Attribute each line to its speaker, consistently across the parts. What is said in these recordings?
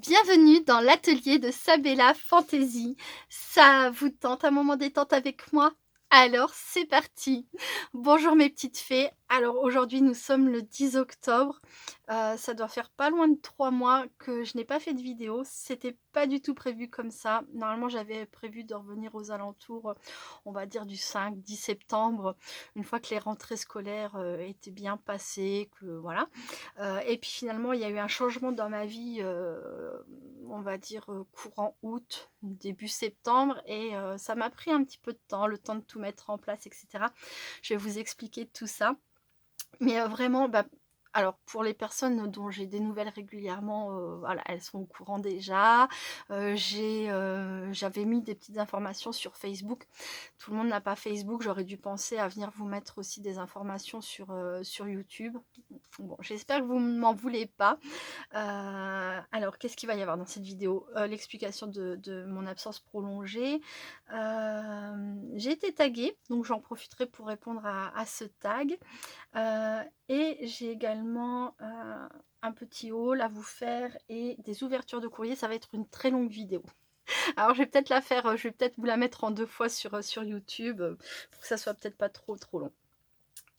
Speaker 1: Bienvenue dans l'atelier de Sabella Fantasy. Ça vous tente un moment détente avec moi? Alors c'est parti! Bonjour mes petites fées. Alors aujourd'hui nous sommes le 10 octobre. Ça doit faire pas loin de 3 mois que je n'ai pas fait de vidéo. C'était pas du tout prévu comme ça. Normalement j'avais prévu de revenir aux alentours, on va dire du 5-10 septembre, une fois que les rentrées scolaires, étaient bien passées, que voilà. Et puis finalement, il y a eu un changement dans ma vie, on va dire, courant août, début septembre et ça m'a pris un petit peu de temps, le temps de tout mettre en place et cetera. Je vais vous expliquer tout ça. Mais vraiment, bah, alors pour les personnes dont j'ai des nouvelles régulièrement, voilà, elles sont au courant déjà. J'avais mis des petites informations sur Facebook. Tout le monde n'a pas Facebook, j'aurais dû penser à venir vous mettre aussi des informations sur YouTube. Bon, j'espère que vous ne m'en voulez pas. Alors qu'est-ce qu'il va y avoir dans cette vidéo? L'explication de mon absence prolongée. J'ai été taguée, donc j'en profiterai pour répondre à ce tag. Et j'ai également, un petit haul à vous faire et des ouvertures de courrier. Ça va être une très longue vidéo. Alors je vais peut-être la faire, je vais peut-être vous la mettre en 2 fois sur YouTube, pour que ça soit peut-être pas trop, trop long.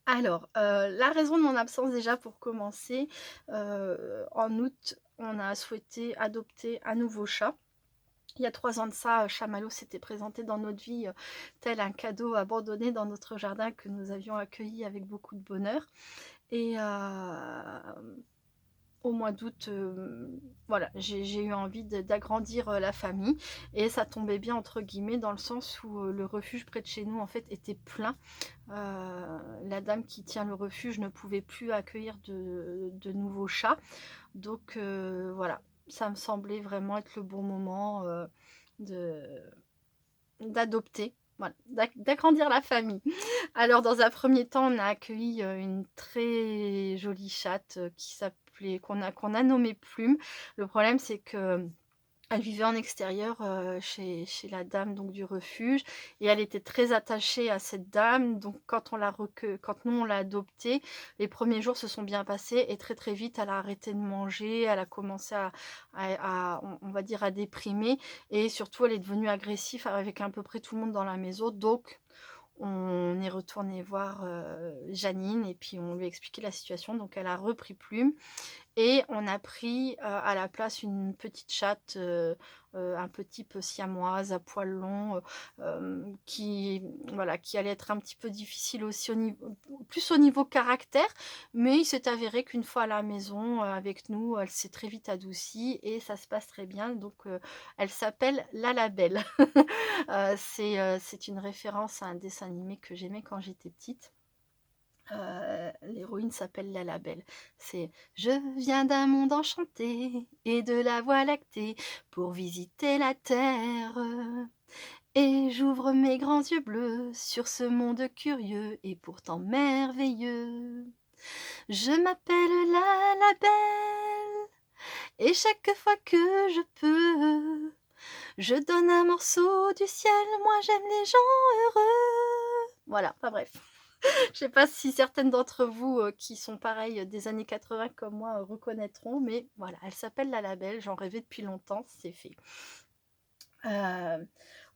Speaker 1: Alors, la raison de mon absence déjà pour commencer, en août, on a souhaité adopter un nouveau chat. Il y a 3 ans de ça, Chamallow s'était présenté dans notre vie, tel un cadeau abandonné dans notre jardin que nous avions accueilli avec beaucoup de bonheur et au mois d'août, voilà, j'ai eu envie d'agrandir, la famille et ça tombait bien entre guillemets dans le sens où, le refuge près de chez nous en fait était plein. La dame qui tient le refuge ne pouvait plus accueillir de nouveaux chats. Donc voilà, ça me semblait vraiment être le bon moment, de d'adopter, voilà, d'agrandir la famille. Alors dans un premier temps, on a accueilli, une très jolie chatte, qui s'appelait qu'on a nommée Plume. Le problème, c'est que elle vivait en extérieur, chez la dame donc du refuge et elle était très attachée à cette dame. Donc quand nous on l'a adoptée, les premiers jours se sont bien passés et très, très vite elle a arrêté de manger, elle a commencé on va dire à déprimer et surtout elle est devenue agressive avec à peu près tout le monde dans la maison. Donc on est retourné voir, Janine et puis on lui a expliqué la situation. Donc elle a repris Plume et on a pris, à la place une petite chatte, un peu type siamoise à poils longs, qui voilà, qui allait être un petit peu difficile aussi au niveau caractère, mais il s'est avéré qu'une fois à la maison, avec nous, elle s'est très vite adoucie et ça se passe très bien. Donc elle s'appelle Lalabelle. C'est une référence à un dessin animé que j'aimais quand j'étais petite. L'héroïne s'appelle Lalabelle. C'est: «Je viens d'un monde enchanté et de la voie lactée pour visiter la terre et j'ouvre mes grands yeux bleus sur ce monde curieux et pourtant merveilleux. Je m'appelle Lalabelle et chaque fois que je peux, je donne un morceau du ciel, moi j'aime les gens heureux». Voilà, enfin bref. Je sais pas si certaines d'entre vous, qui sont pareilles, des années 80 comme moi, reconnaîtront, mais voilà, elle s'appelle La Label, j'en rêvais depuis longtemps, c'est fait. Heu,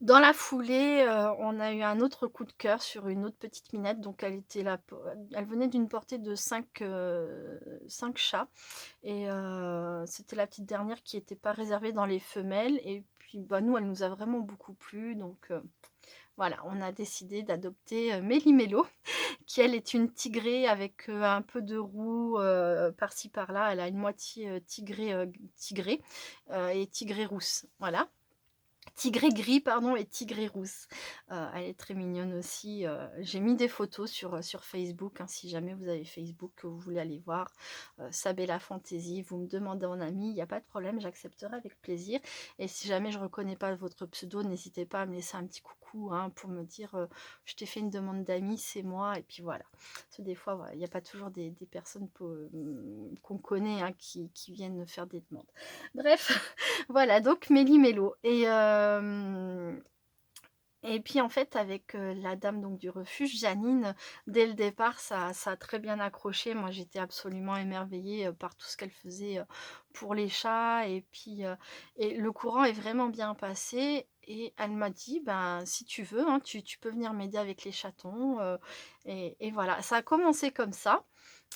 Speaker 1: Dans la foulée, on a eu un autre coup de cœur sur une autre petite minette, donc elle venait d'une portée de 5 chats et c'était la petite dernière qui était pas réservée dans les femelles et puis, bah, nous, elle nous a vraiment beaucoup plu donc voilà, on a décidé d'adopter, Méli-Mélo qui elle est une tigrée avec, un peu de roux, par-ci par-là. Elle a une moitié, tigrée, et tigrée rousse, voilà. Tigré gris pardon et tigré rousse. Elle est très mignonne aussi, j'ai mis des photos sur Facebook, hein, si jamais vous avez Facebook, que vous voulez aller voir, Sabella Fantasy, vous me demandez en ami, il y a pas de problème, j'accepterai avec plaisir et si jamais je reconnais pas votre pseudo, n'hésitez pas à me laisser un petit coucou, hein, pour me dire, «Je t'ai fait une demande d'amis, c'est moi» et puis voilà. Parce que des fois, voilà, il y a pas toujours des personnes qu'on connaît, hein, qui viennent faire des demandes. Bref, voilà donc Méli-Mélo et Et puis en fait avec, la dame donc du refuge, Janine, dès le départ ça a très bien accroché. Moi j'étais absolument émerveillée, par tout ce qu'elle faisait, pour les chats et le courant est vraiment bien passé et elle m'a dit: «Ben, si tu veux, hein, tu peux venir m'aider avec les chatons», et voilà. Ça a commencé comme ça.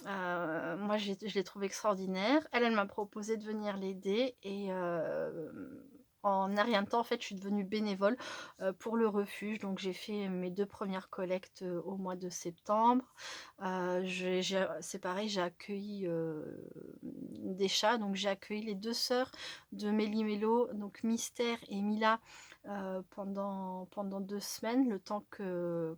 Speaker 1: Moi je l'ai trouvée extraordinaire. Elle m'a proposé de venir l'aider et en un rien de temps, en fait, je suis devenue bénévole, pour le refuge. Donc j'ai fait mes 2 premières collectes, au mois de septembre. J'ai c'est pareil, j'ai accueilli, des chats. Donc j'ai accueilli les 2 sœurs de Méli-Mélo, donc Mystère et Mila, pendant 2 semaines, le temps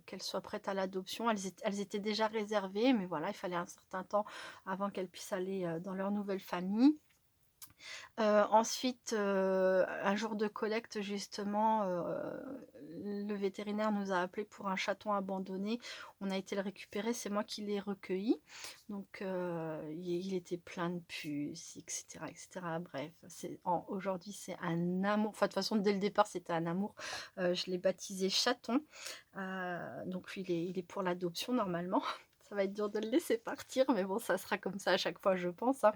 Speaker 1: qu'elles soient prêtes à l'adoption. Elles étaient déjà réservées, mais voilà, il fallait un certain temps avant qu'elles puissent aller, dans leur nouvelle famille. Ensuite, un jour de collecte justement, le vétérinaire nous a appelés pour un chaton abandonné. On a été le récupérer, c'est moi qui l'ai recueilli. Donc, il était plein de puces et cetera et cetera. Bref, aujourd'hui c'est un amour. Enfin, de toute façon, dès le départ, c'était un amour. Je l'ai baptisé Chaton. Donc lui, il est pour l'adoption normalement. Ça va être dur de le laisser partir, mais bon, ça sera comme ça à chaque fois, je pense, hein.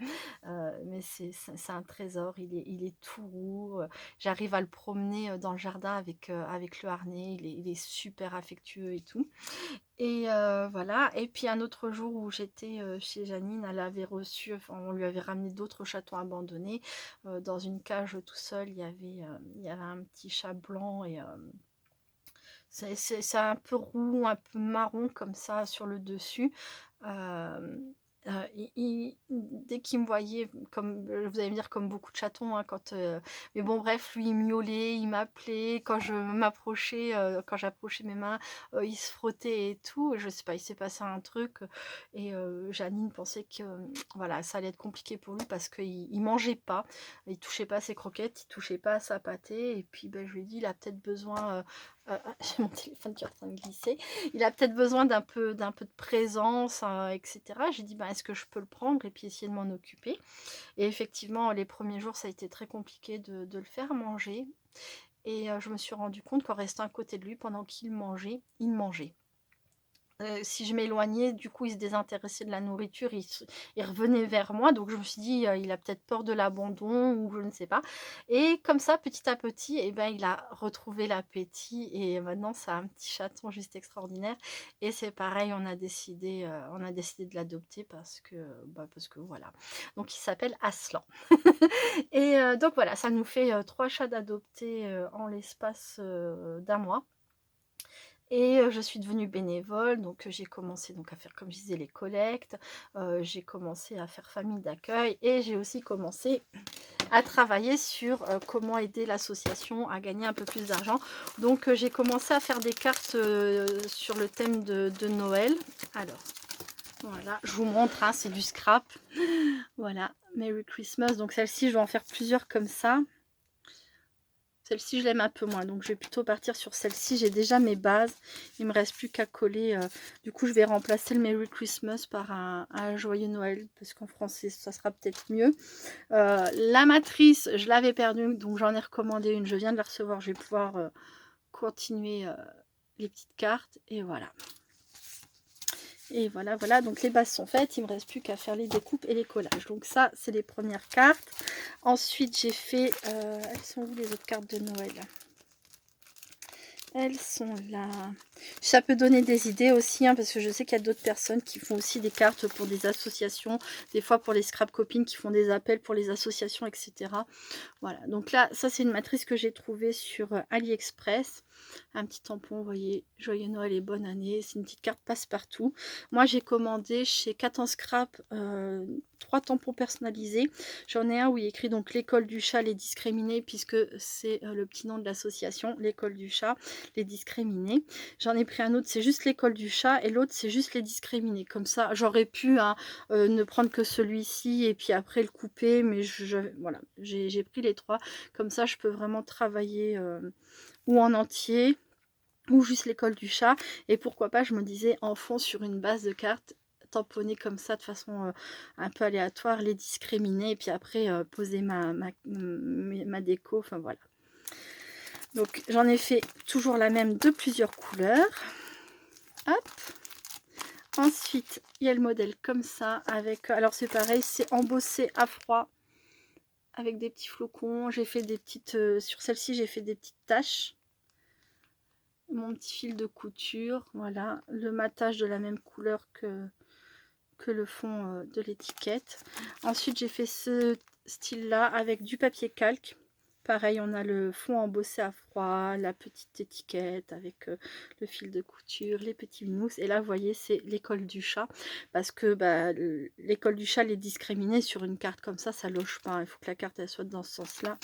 Speaker 1: Mais c'est un trésor, il est tout roux, j'arrive à le promener, dans le jardin avec le harnais, il est super affectueux et tout et voilà et puis un autre jour où j'étais, chez Janine, elle avait reçu enfin, on lui avait ramené d'autres chatons abandonnés, dans une cage, tout seul, il y avait un petit chat blanc et c'est un peu roux, un peu marron comme ça sur le dessus. Hem, dès qu'il me voyait comme, vous allez me dire comme beaucoup de chatons, hein, mais bon bref, lui il miaulait, il m'appelait, quand j'approchais mes mains, il se frottait et tout. Je sais pas, il s'est passé un truc, et Janine pensait que, voilà, ça allait être compliqué pour lui parce qu'il mangeait pas, il touchait pas à ses croquettes, il touchait pas à sa pâtée et puis, je lui ai dit: «Il a peut-être besoin, j'ai mon téléphone qui est en train de glisser. Il a peut-être besoin d'un peu de présence, et cetera». J'ai dit: «Ben, est-ce que je peux le prendre et puis essayer de m'en occuper?» Et effectivement, les premiers jours, ça a été très compliqué de le faire manger et je me suis rendu compte qu'en restant à côté de lui pendant qu'il mangeait, il mangeait. Si je m'éloignais, du coup, il se désintéressait de la nourriture, il revenait vers moi, donc je me suis dit: «Il a peut-être peur de l'abandon» ou je ne sais pas et comme ça, petit à petit et ben, il a retrouvé l'appétit et maintenant c'est un petit chaton juste extraordinaire et c'est pareil, on a décidé de l'adopter parce que voilà. Donc il s'appelle Aslan et donc voilà, ça nous fait, 3 chats d'adopter, en l'espace, d'1 mois. Et je suis devenue bénévole, donc j'ai commencé donc à faire, comme je disais, les collectes, j'ai commencé à faire famille d'accueil et j'ai aussi commencé à travailler sur, comment aider l'association à gagner un peu plus d'argent. Donc j'ai commencé à faire des cartes, sur le thème de Noël. Alors voilà, je vous montre, hein, c'est du scrap. Voilà, Merry Christmas, donc celle-ci, je vais en faire plusieurs comme ça. Celle-ci, je l'aime un peu moins, donc je vais plutôt partir sur celle-ci. J'ai déjà mes bases, il me reste plus qu'à coller. Du coup, je vais remplacer le Merry Christmas par un Joyeux Noël, parce qu'en français, ça sera peut-être mieux. La matrice, je l'avais perdue, donc j'en ai recommandé une. Je viens de la recevoir, je vais pouvoir continuer les petites cartes, et voilà. Et voilà, voilà, donc les bases sont faites, il me reste plus qu'à faire les découpes et les collages. Donc ça, c'est les premières cartes. Ensuite, j'ai fait, elles sont où les autres cartes de Noël? Elles sont là. Ça peut donner des idées aussi, hein, parce que je sais qu'il y a d'autres personnes qui font aussi des cartes pour des associations, des fois pour les scrap copines qui font des appels pour les associations, etc. Voilà, donc là, ça c'est une matrice que j'ai trouvée sur AliExpress. Un petit tampon, vous voyez, joyeux Noël et bonne année. C'est une petite carte passe-partout. Moi, j'ai commandé chez Cat en Scrap 3 tampons personnalisés. J'en ai un où il est écrit donc l'école du chat, les discriminés, puisque c'est le petit nom de l'association, l'école du chat, les discriminés. J'en ai pris un autre, c'est juste l'école du chat, et l'autre, c'est juste les discriminés. Comme ça, j'aurais pu, hein, ne prendre que celui-ci et puis après le couper, mais voilà, j'ai pris les 3. Comme ça, je peux vraiment travailler ou en entier ou juste l'école du chat, et pourquoi pas, je me disais, en fond sur une base de cartes tamponner comme ça de façon un peu aléatoire, les discriminer et puis après poser ma déco, enfin voilà. Donc j'en ai fait toujours la même de plusieurs couleurs. Hop. Ensuite, il y a le modèle comme ça avec, alors c'est pareil, c'est embossé à froid avec des petits flocons. J'ai fait des petites, sur celle-ci, j'ai fait des petites taches. Mon petit fil de couture, voilà, le matage de la même couleur que le fond de l'étiquette. Ensuite, j'ai fait ce style-là avec du papier calque. Pareil, on a le fond embossé à froid, la petite étiquette avec le fil de couture, les petits mousses. Et là, vous voyez, c'est l'école du chat. Parce que bah, l'école du chat, elle est discriminée sur une carte comme ça loge pas. Il faut que la carte, elle soit dans ce sens-là.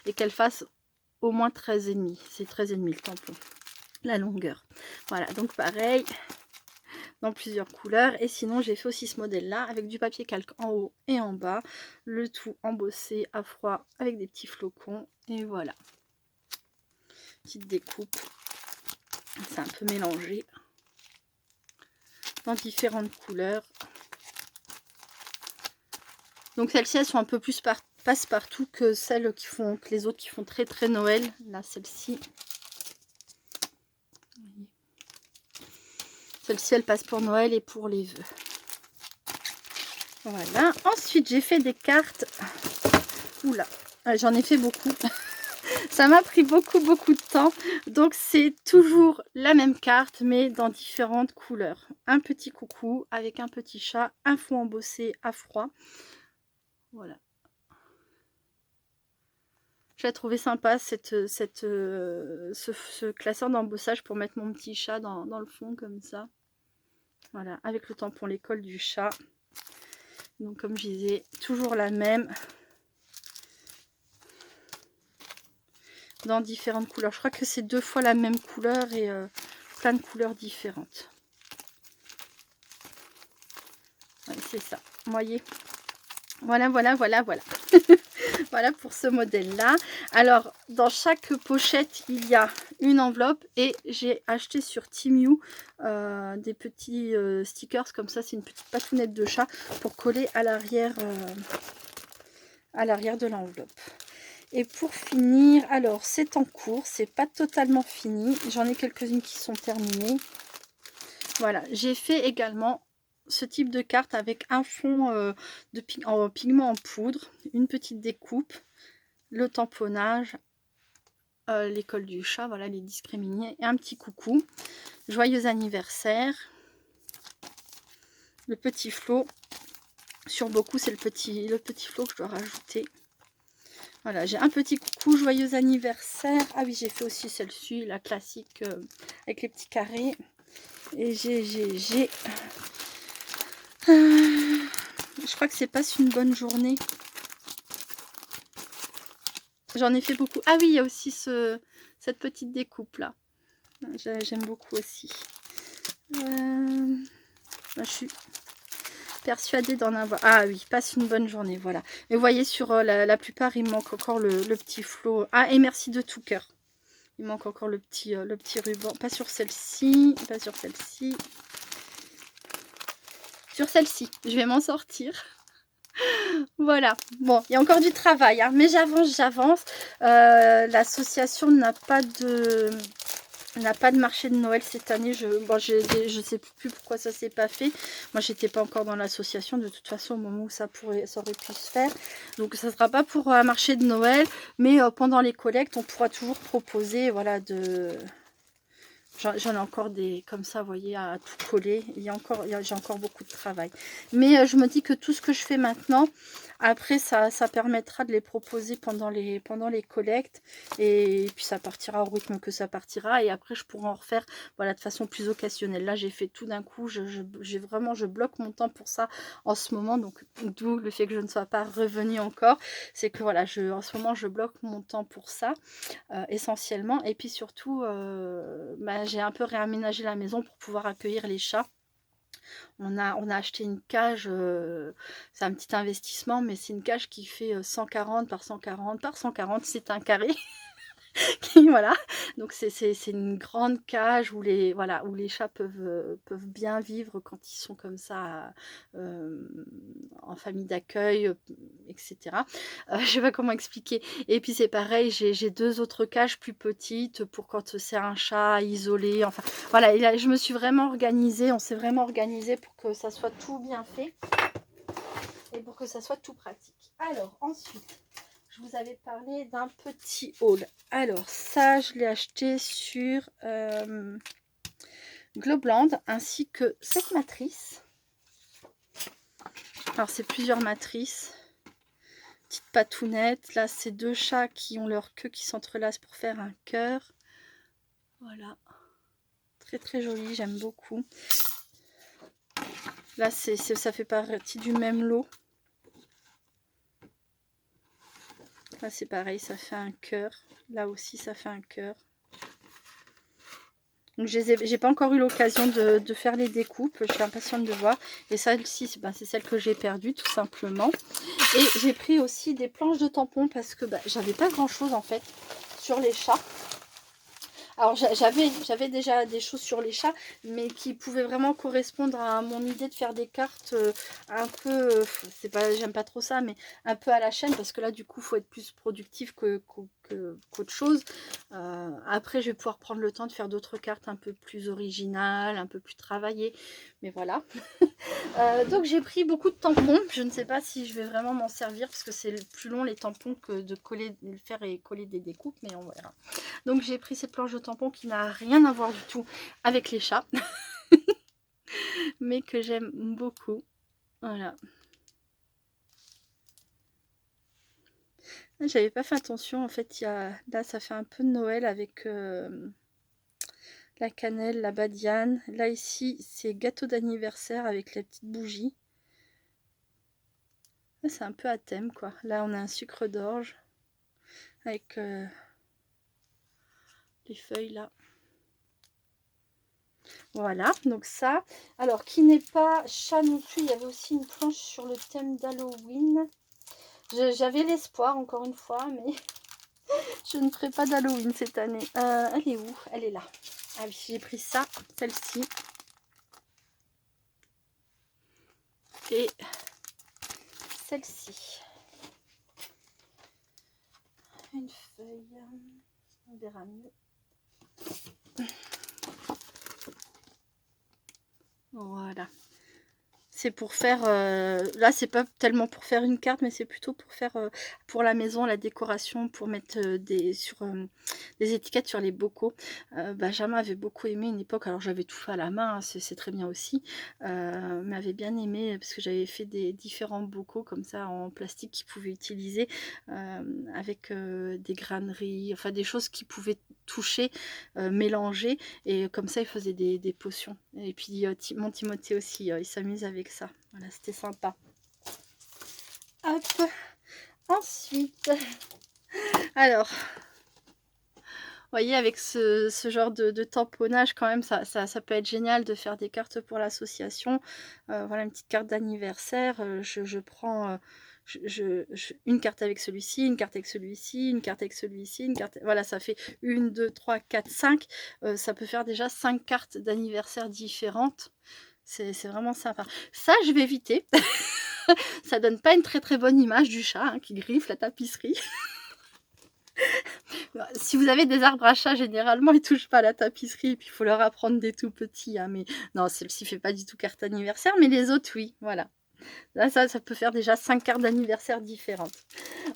Speaker 1: Et qu'elle fasse au moins 13,5. C'est 13,5 le tampon, la longueur. Voilà, donc pareil, dans plusieurs couleurs. Et sinon, j'ai fait aussi ce modèle-là avec du papier calque en haut et en bas. Le tout embossé à froid avec des petits flocons. Et voilà. Petite découpe. C'est un peu mélangé. Dans différentes couleurs. Donc celles-ci, elles sont un peu plus passe-partout que celles qui font, que les autres qui font très très Noël. Là, celle-ci. Celle-ci, elle passe pour Noël et pour les vœux. Voilà. Ensuite, j'ai fait des cartes. Oula, j'en ai fait beaucoup. Ça m'a pris beaucoup de temps. Donc, c'est toujours la même carte, mais dans différentes couleurs. Un petit coucou avec un petit chat, un fond embossé à froid. Voilà. J'ai trouvé sympa ce classeur d'embossage pour mettre mon petit chat dans le fond comme ça. Voilà, avec le tampon l'école du chat. Donc comme je disais, toujours la même. Dans différentes couleurs. Je crois que c'est 2 fois la même couleur et plein de couleurs différentes. Ouais, c'est ça. Vous voyez. Voilà. Voilà pour ce modèle-là. Alors, dans chaque pochette, il y a une enveloppe et j'ai acheté sur Temu des petits stickers comme ça. C'est une petite patounette de chat pour coller à l'arrière de l'enveloppe. Et pour finir, alors c'est en cours, c'est pas totalement fini. J'en ai quelques-unes qui sont terminées. Voilà, j'ai fait également ce type de carte avec un fond en pigment en poudre, une petite découpe, le tamponnage, l'école du chat, voilà les discriminés, et un petit coucou, joyeux anniversaire, le petit flot, sur beaucoup c'est le petit flot que je dois rajouter. Voilà, j'ai un petit coucou, joyeux anniversaire. Ah oui, j'ai fait aussi celle-ci, la classique avec les petits carrés. Et je crois que c'est passe une bonne journée. J'en ai fait beaucoup. Ah oui, il y a aussi cette petite découpe là. J'aime beaucoup aussi. Je suis persuadée d'en avoir. Ah oui, passe une bonne journée, voilà. Mais vous voyez, sur la plupart, il manque encore le petit flot. Ah, et merci de tout cœur. Il manque encore le petit ruban. Pas sur celle-ci, pas sur celle-ci. Sur celle-ci, je vais m'en sortir. Voilà, bon, il y a encore du travail, hein, mais j'avance. L'association n'a pas de marché de Noël cette année. Je sais plus pourquoi ça s'est pas fait. Moi, j'étais pas encore dans l'association de toute façon au moment où ça aurait pu se faire. Donc, ça sera pas pour un marché de Noël, mais pendant les collectes, on pourra toujours proposer, voilà, J'en ai encore des comme ça, vous voyez, à tout coller. J'ai encore beaucoup de travail. Mais je me dis que tout ce que je fais maintenant, après, ça permettra de les proposer pendant les collectes. Et puis, ça partira au rythme que ça partira. Et après, je pourrai en refaire, voilà, de façon plus occasionnelle. Là, j'ai fait tout d'un coup. Je bloque mon temps pour ça en ce moment. Donc, d'où le fait que je ne sois pas revenue encore. C'est que, voilà, en ce moment, je bloque mon temps pour ça. Essentiellement, et puis surtout j'ai un peu réaménagé la maison pour pouvoir accueillir les chats. On a acheté une cage, c'est un petit investissement, mais c'est une cage qui fait 140 par 140 par 140, c'est un carré. Voilà, donc c'est une grande cage où les voilà, où les chats peuvent bien vivre quand ils sont comme ça, en famille d'accueil, et cetera. Je sais pas comment expliquer et puis c'est pareil, j'ai 2 autres cages plus petites pour quand c'est un chat isolé, enfin voilà, et là je me suis vraiment organisée, on s'est vraiment organisé pour que ça soit tout bien fait et pour que ça soit tout pratique. Alors ensuite, je vous avais parlé d'un petit haul. Alors ça, je l'ai acheté sur Globland, ainsi que cette matrice. Alors c'est plusieurs matrices. Petite patounette. Là, c'est 2 chats qui ont leur queue qui s'entrelacent pour faire un cœur. Voilà. Très très joli, j'aime beaucoup. Là, ça fait partie du même lot. Là, c'est pareil, ça fait un cœur. Là aussi, ça fait un cœur. Donc, j'ai pas encore eu l'occasion de faire les découpes. Je suis impatiente de voir. Et celle-ci, c'est celle que j'ai perdue, tout simplement. Et j'ai pris aussi des planches de tampons parce que j'avais pas grand-chose, en fait, sur les chats. Alors j'avais déjà des choses sur les chats, mais qui pouvaient vraiment correspondre à mon idée de faire des cartes un peu, c'est pas, j'aime pas trop ça, mais un peu à la chaîne, parce que là du coup il faut être plus productif qu'autre chose. Après je vais pouvoir prendre le temps de faire d'autres cartes un peu plus originales, un peu plus travaillées, mais voilà. Donc j'ai pris beaucoup de tampons. Je ne sais pas si je vais vraiment m'en servir parce que c'est plus long les tampons que de faire et coller des découpes, mais on verra. Donc j'ai pris cette planche de tampons qui n'a rien à voir du tout avec les chats, mais que j'aime beaucoup. Voilà. J'avais pas fait attention, en fait, là ça fait un peu de Noël avec la cannelle, la badiane. Là ici c'est gâteau d'anniversaire avec la petite bougie. C'est un peu à thème quoi. Là on a un sucre d'orge avec les feuilles là. Voilà, donc ça. Alors, qui n'est pas chat non plus, il y avait aussi une planche sur le thème d'Halloween. J'avais l'espoir, encore une fois, mais je ne ferai pas d'Halloween cette année. Elle est où? Elle est là. Ah oui, j'ai pris ça, celle-ci. Et celle-ci. Une feuille. On verra mieux. Voilà. C'est pour faire, là c'est pas tellement pour faire une carte, mais c'est plutôt pour faire, pour la maison, la décoration, pour mettre des étiquettes sur les bocaux. Benjamin avait beaucoup aimé une époque, alors j'avais tout fait à la main, hein, c'est très bien aussi, mais avait bien aimé parce que j'avais fait des différents bocaux comme ça en plastique qu'il pouvait utiliser, avec des graineries, enfin des choses qui pouvaient toucher, mélanger, et comme ça il faisait des potions. Et puis mon Timothée aussi, il s'amuse avec ça. Voilà, c'était sympa. Hop, ensuite, alors, vous voyez, avec ce genre de tamponnage, quand même, ça peut être génial de faire des cartes pour l'association. Voilà, une petite carte d'anniversaire. Je prends une carte avec celui-ci, une carte avec celui-ci, une carte avec celui-ci, une carte. Voilà, ça fait 1, 2, 3, 4, 5. Ça peut faire déjà 5 cartes d'anniversaire différentes. C'est vraiment sympa. Ça, je vais éviter. Ça donne pas une très très bonne image du chat hein, qui griffe la tapisserie. Si vous avez des arbres à chat, généralement, ils touchent pas à la tapisserie. Et puis, il faut leur apprendre des tout petits. Hein, mais non, celle-ci fait pas du tout carte anniversaire. Mais les autres, oui. Voilà. Là, ça peut faire déjà 5 cartes d'anniversaire différentes.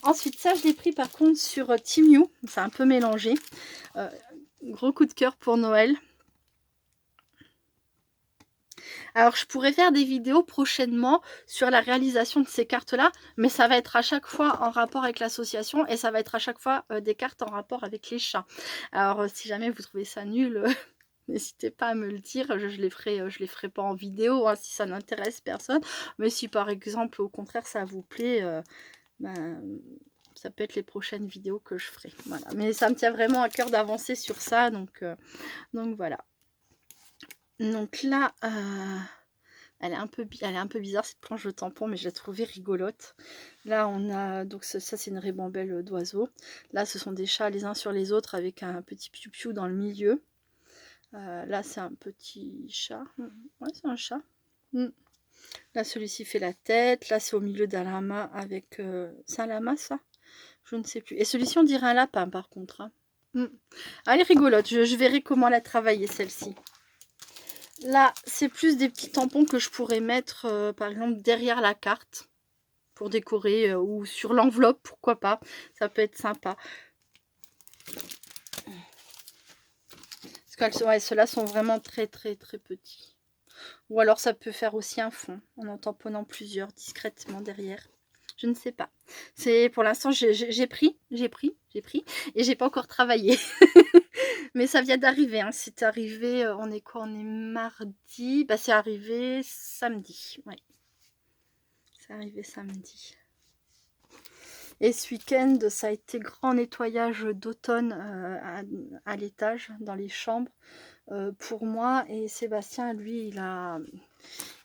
Speaker 1: Ensuite, ça, je l'ai pris par contre sur Temu. C'est un peu mélangé. Gros coup de cœur pour Noël. Alors, je pourrais faire des vidéos prochainement sur la réalisation de ces cartes-là, mais ça va être à chaque fois en rapport avec l'association et ça va être à chaque fois des cartes en rapport avec les chats. Alors, si jamais vous trouvez ça nul, n'hésitez pas à me le dire. Je les ferai pas en vidéo hein, si ça n'intéresse personne. Mais si par exemple, au contraire, ça vous plaît, ça peut être les prochaines vidéos que je ferai. Voilà. Mais ça me tient vraiment à cœur d'avancer sur ça, donc voilà. Donc là, elle est un peu bizarre cette planche de tampon, mais je l'ai trouvée rigolote. Là, on a donc ça, c'est une ribambelle d'oiseaux. Là, ce sont des chats les uns sur les autres avec un petit piou-piou dans le milieu. Là, c'est un petit chat. Ouais, c'est un chat. Mm. Là, celui-ci fait la tête. Là, c'est au milieu d'un lama avec... c'est un lama, ça? Je ne sais plus. Et celui-ci, on dirait un lapin, par contre. Hein. Mm. Ah, elle est rigolote. Je verrai comment la travailler, celle-ci. Là, c'est plus des petits tampons que je pourrais mettre, par exemple, derrière la carte pour décorer ou sur l'enveloppe, pourquoi pas. Ça peut être sympa. Parce que ouais, ceux-là sont vraiment très, très, très petits. Ou alors, ça peut faire aussi un fond en en tamponnant plusieurs discrètement derrière. Je ne sais pas. C'est pour l'instant, j'ai pris, et j'ai pas encore travaillé. Mais ça vient d'arriver. Hein. C'est arrivé, on est quoi? On est mardi. Bah, c'est arrivé samedi. Ouais. C'est arrivé samedi. Et ce week-end, ça a été grand nettoyage d'automne à l'étage, dans les chambres, pour moi. Et Sébastien, lui, il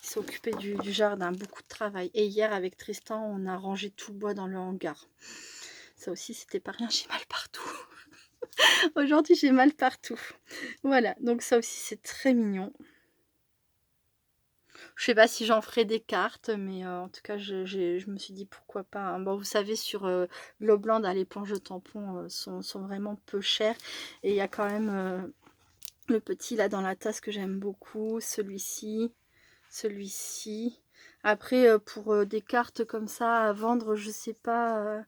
Speaker 1: s'est occupé du jardin, beaucoup de travail. Et hier, avec Tristan, on a rangé tout le bois dans le hangar. Ça aussi, c'était pas rien, j'ai mal partout. Aujourd'hui, j'ai mal partout. Voilà, donc ça aussi, c'est très mignon. Je sais pas si j'en ferai des cartes, mais en tout cas, je me suis dit pourquoi pas. Hein. Bon, vous savez, sur Globland, les planches de tampons sont vraiment peu chères. Et il y a quand même le petit là dans la tasse que j'aime beaucoup, celui-ci, celui-ci. Après, pour des cartes comme ça à vendre, je sais pas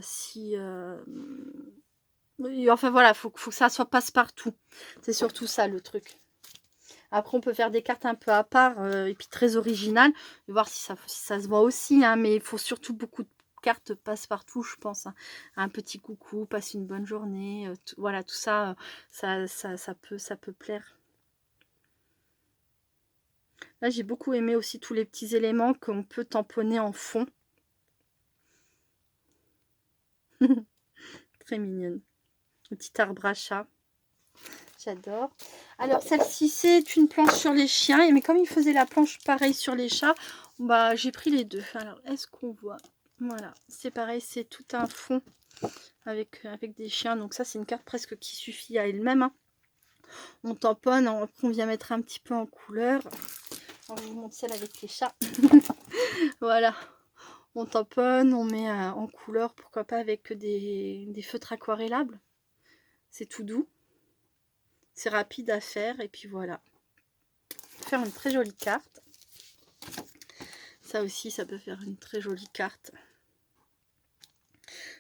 Speaker 1: si... Enfin voilà, faut que ça soit passe-partout. C'est surtout ça le truc. Après, on peut faire des cartes un peu à part et puis très originales. Voir si ça se voit aussi. Hein, mais il faut surtout beaucoup de cartes passe-partout, je pense. Hein. Un petit coucou, passe une bonne journée. Voilà, tout ça, ça peut plaire. Là, j'ai beaucoup aimé aussi tous les petits éléments qu'on peut tamponner en fond. Très mignonne. Le petit arbre à chat. J'adore. Alors, celle-ci, c'est une planche sur les chiens. Mais comme il faisait la planche pareil sur les chats, bah, j'ai pris les deux. Alors, est-ce qu'on voit? Voilà, c'est pareil, c'est tout un fond avec des chiens. Donc ça, c'est une carte presque qui suffit à elle-même. Hein. On tamponne, après on vient mettre un petit peu en couleur. Alors, je vous montre celle avec les chats. Voilà, on tamponne, on met en couleur, pourquoi pas avec des feutres aquarellables. C'est tout doux. C'est rapide à faire et puis voilà. Faire une très jolie carte. Ça aussi, ça peut faire une très jolie carte.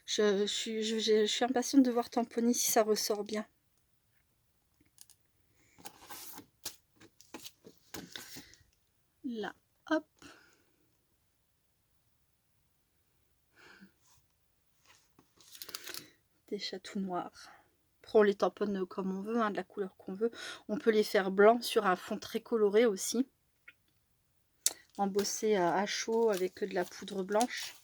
Speaker 1: Je suis impatiente de voir tamponner si ça ressort bien. Là, hop. Des chats tout noirs. Après, on les tamponne comme on veut, hein, de la couleur qu'on veut. On peut les faire blancs sur un fond très coloré aussi. Embossé à chaud avec de la poudre blanche.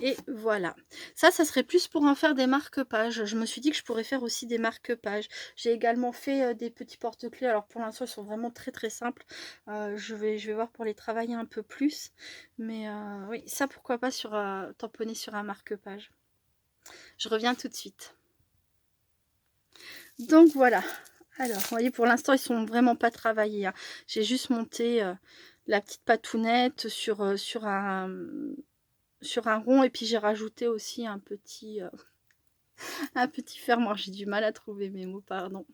Speaker 1: Et voilà. Ça serait plus pour en faire des marque-pages. Je me suis dit que je pourrais faire aussi des marque-pages. J'ai également fait des petits porte-clés. Alors pour l'instant, ils sont vraiment très très simples. Je vais voir pour les travailler un peu plus. Mais oui, ça pourquoi pas tamponner sur un marque-page. Je reviens tout de suite. Donc voilà. Alors, vous voyez, pour l'instant, ils sont vraiment pas travaillés. Hein. J'ai juste monté la petite patounette sur un rond. Et puis, j'ai rajouté aussi un petit fermoir. J'ai du mal à trouver mes mots, pardon.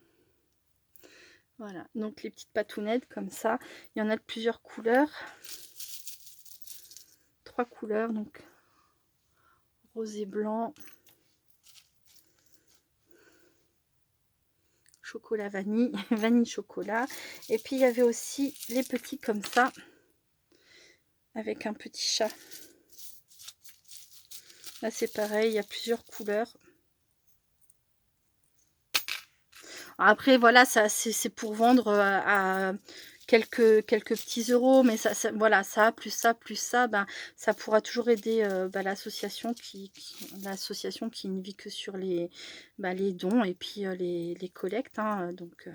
Speaker 1: Voilà. Donc, les petites patounettes comme ça. Il y en a de plusieurs couleurs. 3 couleurs. Donc, rose et blanc. Chocolat vanille, vanille chocolat. Et puis il y avait aussi les petits comme ça, avec un petit chat. Là c'est pareil, il y a plusieurs couleurs. Après voilà, ça c'est pour vendre à quelques petits euros, mais voilà, ça plus ça, ben ça pourra toujours aider l'association l'association qui ne vit que sur les dons et puis les collectes. Hein, donc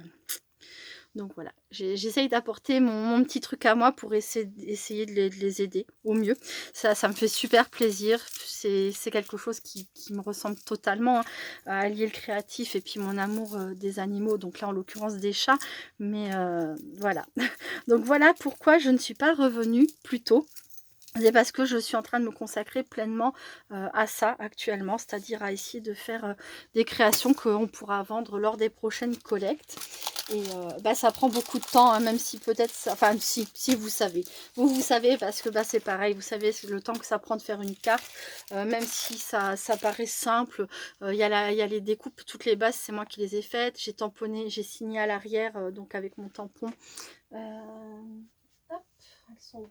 Speaker 1: Donc voilà, j'essaye d'apporter mon petit truc à moi pour essayer de les aider au mieux. Ça me fait super plaisir. C'est quelque chose qui me ressemble totalement, hein, à allier le créatif et puis mon amour, des animaux, donc là, en l'occurrence, des chats. Mais voilà. Donc voilà pourquoi je ne suis pas revenue plus tôt. C'est parce que je suis en train de me consacrer pleinement, à ça actuellement, c'est-à-dire à essayer de faire, des créations qu'on pourra vendre lors des prochaines collectes et bah, ça prend beaucoup de temps, hein, même si peut-être ça enfin si vous savez. Vous savez parce que, bah, c'est pareil, vous savez c'est le temps que ça prend de faire une carte, même si ça paraît simple, il y a les découpes, toutes les bases, c'est moi qui les ai faites. J'ai tamponné, j'ai signé à l'arrière, donc avec mon tampon. Hop, elles sont où?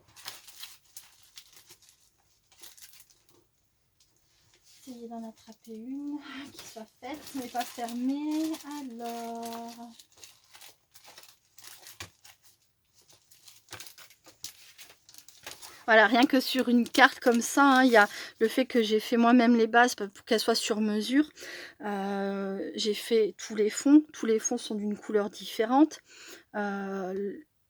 Speaker 1: Essayer d'en attraper une qui soit faite mais pas fermée. Alors, voilà, rien que sur une carte comme ça, hein, il y a le fait que j'ai fait moi-même les bases pour qu'elles soient sur mesure. J'ai fait tous les fonds. Tous les fonds sont d'une couleur différente.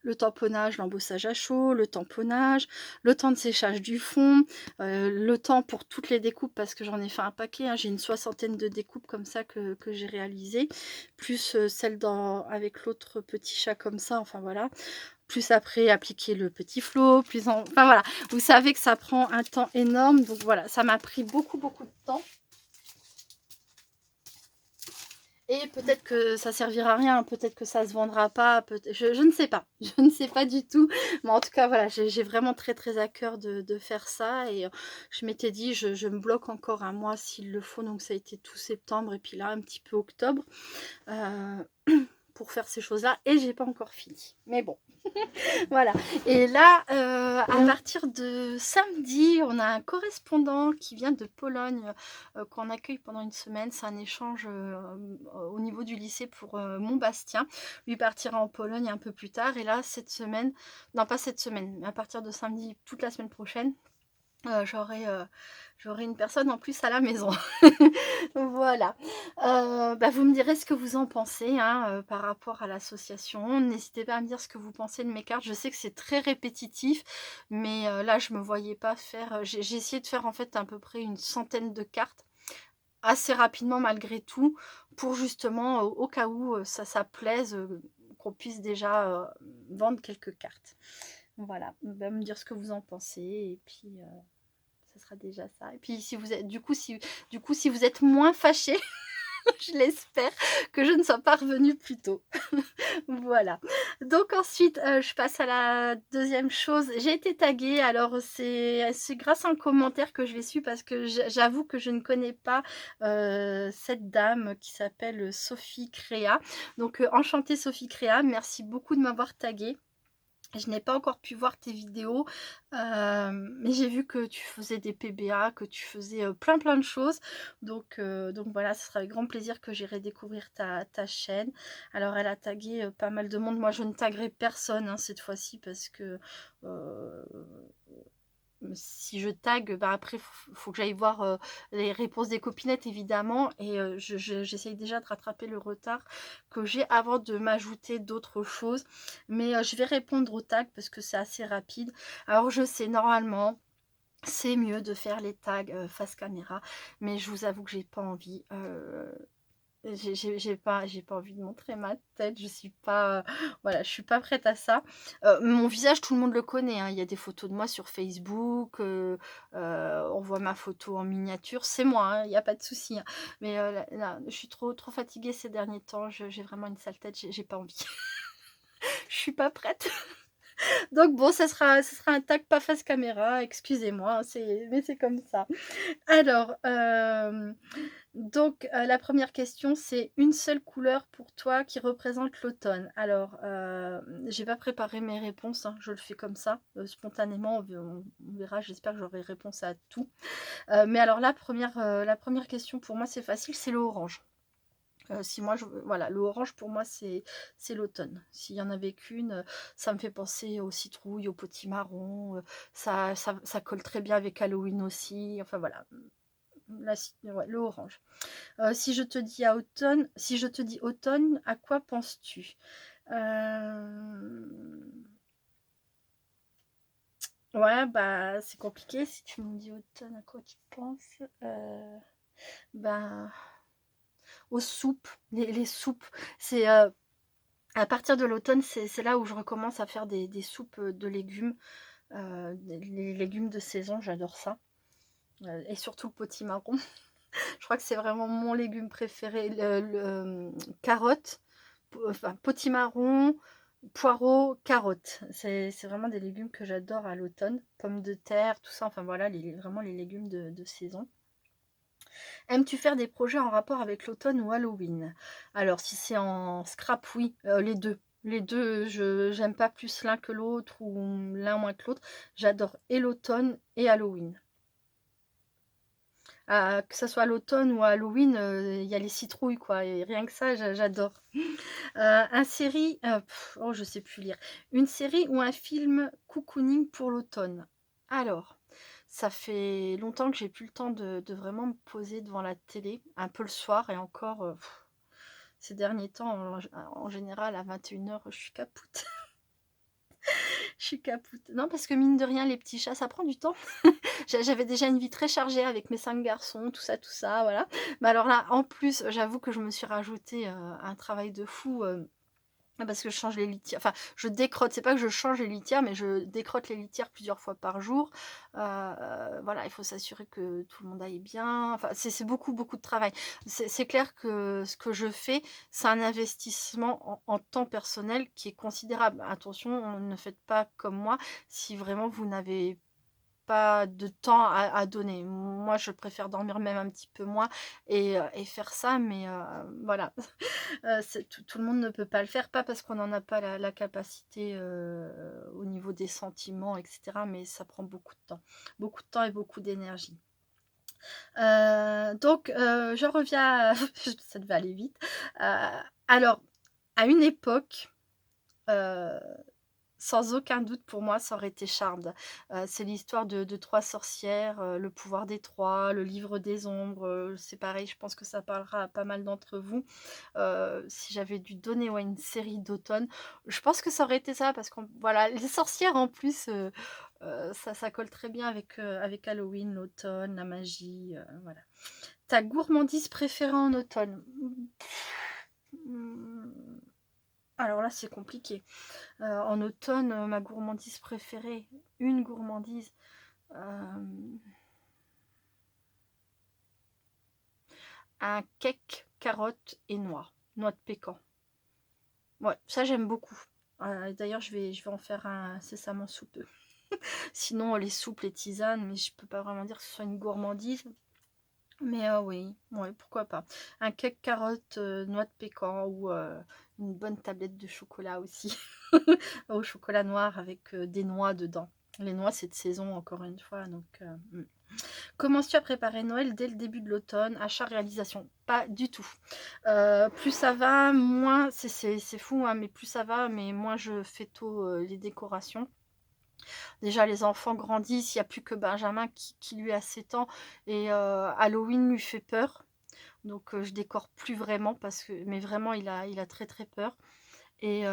Speaker 1: Le tamponnage, l'embossage à chaud, le tamponnage, le temps de séchage du fond, le temps pour toutes les découpes parce que j'en ai fait un paquet, hein. J'ai une soixantaine de découpes comme ça que j'ai réalisées, plus celle avec l'autre petit chat comme ça, enfin voilà. Plus après appliquer le petit flot, enfin voilà. Vous savez que ça prend un temps énorme, donc voilà, ça m'a pris beaucoup, beaucoup de temps. Et peut-être que ça servira à rien, peut-être que ça se vendra pas, je ne sais pas, je ne sais pas du tout. Mais en tout cas, voilà, j'ai vraiment très très à cœur de faire ça. Et je m'étais dit, je me bloque encore un mois s'il le faut. Donc ça a été tout septembre et puis là un petit peu octobre. Pour faire ces choses-là. Et j'ai pas encore fini. Mais bon. Voilà. Et là, à partir de samedi, on a un correspondant qui vient de Pologne, qu'on accueille pendant une semaine. C'est un échange au niveau du lycée pour Montbastien. Lui partira en Pologne un peu plus tard. Et là, cette semaine, non pas cette semaine, mais à partir de samedi, toute la semaine prochaine, j'aurai une personne en plus à la maison. Voilà. Bah, vous me direz ce que vous en pensez, hein, par rapport à l'association. N'hésitez pas à me dire ce que vous pensez de mes cartes. Je sais que c'est très répétitif, mais là, je me voyais pas faire, j'ai essayé de faire, en fait, à peu près une centaine de cartes, assez rapidement malgré tout, pour justement, au cas où, ça plaise, qu'on puisse déjà, vendre quelques cartes. Voilà. Bah, me dire ce que vous en pensez et puis, ce sera déjà ça. Et puis si vous êtes si vous êtes moins fâchés, je l'espère, que je ne sois pas revenue plus tôt. Voilà. Donc ensuite, je passe à la deuxième chose. J'ai été taguée, alors c'est grâce à un commentaire que je l'ai su parce que j'avoue que je ne connais pas, cette dame qui s'appelle Sophie Créa. Donc enchantée Sophie Créa, merci beaucoup de m'avoir taguée. Je n'ai pas encore pu voir tes vidéos, mais j'ai vu que tu faisais des PBA, que tu faisais, plein plein de choses. Donc voilà, ce sera avec grand plaisir que j'irai découvrir ta chaîne. Alors elle a tagué, pas mal de monde. Moi je ne taguerai personne, hein, cette fois-ci parce que, heu si je tag, bah, après faut que j'aille voir, les réponses des copinettes évidemment et j'essaye déjà de rattraper le retard que j'ai avant de m'ajouter d'autres choses. Mais je vais répondre aux tags parce que c'est assez rapide. Alors je sais normalement, c'est mieux de faire les tags, face caméra, mais je vous avoue que j'ai pas envie, j'ai pas envie de montrer ma tête, je suis pas, voilà, je suis pas prête à ça. Mon visage, tout le monde le connaît, hein, il y a des photos de moi sur Facebook, on voit ma photo en miniature, c'est moi, hein, il y a pas de souci, hein. Mais là, je suis trop fatiguée ces derniers temps, j'ai vraiment une sale tête, j'ai pas envie. Je suis pas prête. Donc bon, ça sera un tag pas face caméra, excusez-moi, hein, mais c'est comme ça. Alors, donc la première question, c'est une seule couleur pour toi qui représente l'automne. Alors, j'ai pas préparé mes réponses, hein, je le fais comme ça, spontanément, on verra, j'espère que j'aurai réponse à tout. Mais alors la première question pour moi, c'est facile, c'est le orange. Si moi voilà, le orange pour moi c'est l'automne. S'il y en avait qu'une, ça me fait penser aux citrouilles, aux potimarrons, ça colle très bien avec Halloween aussi, enfin voilà. Ouais, le orange. Si je te dis automne, à quoi penses-tu? Ouais, bah, c'est compliqué. Si tu me dis automne, à quoi tu penses? Bah, aux soupes, les soupes. C'est, à partir de l'automne, c'est là où je recommence à faire des soupes, de légumes, les légumes de saison, j'adore ça, et surtout le potimarron. Je crois que c'est vraiment mon légume préféré, carotte, enfin potimarron, poireaux, carottes. C'est vraiment des légumes que j'adore à l'automne. Pommes de terre, tout ça, enfin voilà, vraiment les légumes de saison. Aimes-tu faire des projets en rapport avec l'automne ou Halloween? Alors si c'est en scrap, oui, les 2. Les 2, je j'aime pas plus l'un que l'autre ou l'un moins que l'autre. J'adore et l'automne et Halloween. Que ça soit à l'automne ou à Halloween, il y a les citrouilles quoi et rien que ça, j'adore. Un série, oh je sais plus lire. Une série ou un film cocooning pour l'automne? Alors, ça fait longtemps que j'ai plus le temps de vraiment me poser devant la télé, un peu le soir et encore, ces derniers temps, en général à 21h, je suis capoute. Je suis capoute. Non, parce que mine de rien, les petits chats, ça prend du temps. J'avais déjà une vie très chargée avec mes 5 garçons, tout ça, voilà. Mais alors là, en plus, j'avoue que je me suis rajouté, un travail de fou, parce que je change les litières, enfin, je décrotte, c'est pas que je change les litières, mais je décrotte les litières plusieurs fois par jour. Voilà, il faut s'assurer que tout le monde aille bien. Enfin, c'est beaucoup, beaucoup de travail. C'est clair que ce que je fais, c'est un investissement en temps personnel qui est considérable. Attention, ne faites pas comme moi si vraiment vous n'avez pas de temps à donner. Moi, je préfère dormir même un petit peu moins et faire ça, mais voilà. C'est tout le monde ne peut pas le faire, pas parce qu'on n'en a pas la capacité, au niveau des sentiments et cetera, mais ça prend beaucoup de temps. Beaucoup de temps et beaucoup d'énergie. Donc je reviens à ça devait aller vite. Alors, à une époque, heu sans aucun doute, pour moi, ça aurait été Charmed. C'est l'histoire de 3 sorcières, le pouvoir des 3, le livre des ombres, c'est pareil, je pense que ça parlera à pas mal d'entre vous. Si j'avais dû donner, ouais, une série d'automne, je pense que ça aurait été ça parce qu'on voilà, les sorcières en plus, ça colle très bien avec Halloween, l'automne, la magie, voilà. Ta gourmandise préférée en automne? Mmh, alors là, c'est compliqué. En automne, ma gourmandise préférée, une gourmandise, hem, un cake carotte et noix de pécan. Ouais, ça j'aime beaucoup. D'ailleurs je vais en faire un incessamment sous peu. Sinon les soupes, les tisanes, mais je peux pas vraiment dire que ce soit une gourmandise. Mais oui, ouais, pourquoi pas. Un cake carotte, noix de pécan ou une bonne tablette de chocolat aussi. Au chocolat noir avec, des noix dedans. Les noix, c'est de saison encore une fois, donc Commences-tu à préparer Noël dès le début de l'automne? Achat, réalisation? Pas du tout. Plus ça va, moins c'est fou, hein, mais plus ça va, mais moins je fais tôt, les décorations. Déjà les enfants grandissent, il y a plus que Benjamin qui lui a 7 ans et Halloween lui fait peur. Donc je décore plus vraiment parce que mais vraiment il a très, très peur et